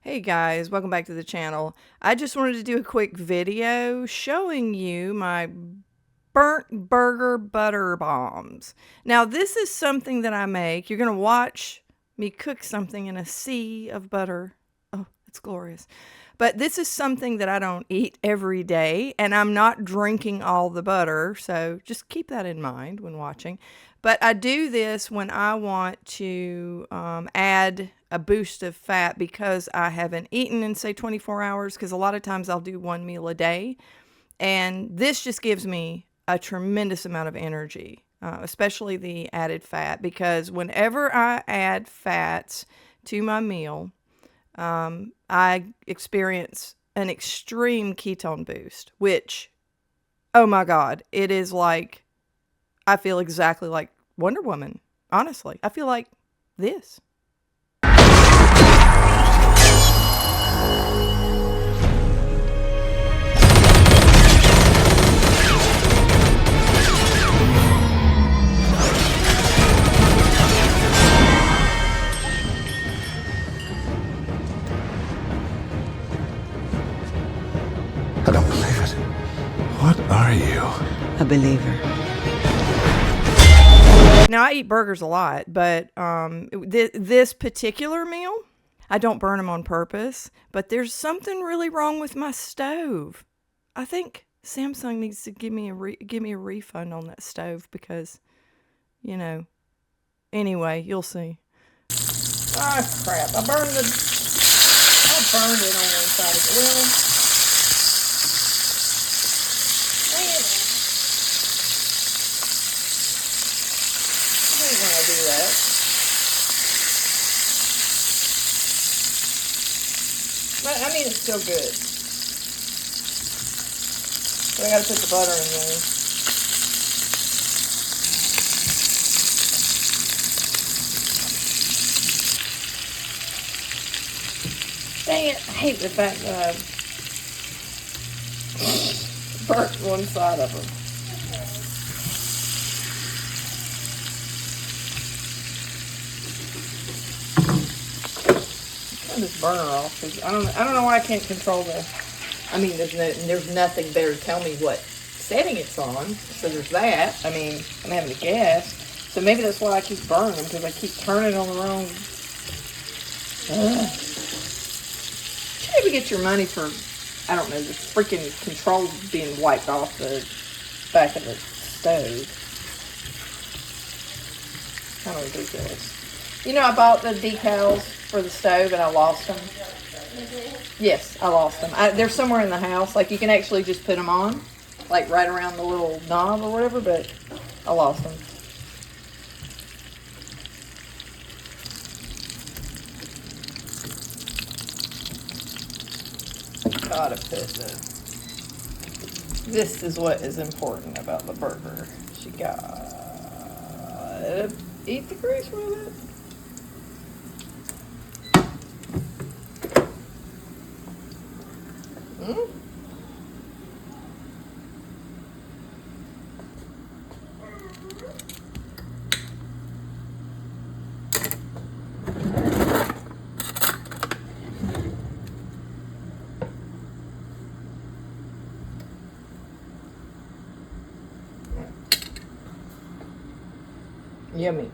Hey guys, welcome back to the channel. I just wanted to do a quick video showing you my burnt burger butter bombs. Now this is something that I make. You're going to watch me cook something in a sea of butter. Oh, it's glorious. But this is something that I don't eat every day, and I'm not drinking all the butter, so just keep that in mind when watching. But I do this when I want to add a boost of fat because I haven't eaten in, say, 24 hours, because a lot of times I'll do one meal a day. And this just gives me a tremendous amount of energy, especially the added fat, because whenever I add fats to my meal, I experience an extreme ketone boost, which, oh my God, it is like, I feel exactly like Wonder Woman. Honestly, I feel like this. I don't believe it. What are you? A believer. Now, I eat burgers a lot, but this particular meal, I don't burn them on purpose, but there's something really wrong with my stove. I think Samsung needs to give me a refund on that stove because, you know, anyway, you'll see. Ah, crap. I burned it on one side of the well. Dang it. I hate when I do that. But, I mean, it's still good. But I gotta put the butter in there. Dang it, I hate the fact that I burnt one side of them. Turn this burner off, because I don't know why I can't control the, I mean, there's nothing there to tell me what setting it's on, so there's that. I mean, I'm having to guess. So maybe that's why I keep burning them, because I keep turning on the wrong. Should maybe get your money for, I don't know, the freaking controls being wiped off the back of the stove. Kind of ridiculous. You know, I bought the decals for the stove and I lost them. Yes, I lost them. They're somewhere in the house. Like, you can actually just put them on, like right around the little knob or whatever, but I lost them. Gotta put this is what is important about the burger. She gotta eat the grease with it. Yummy.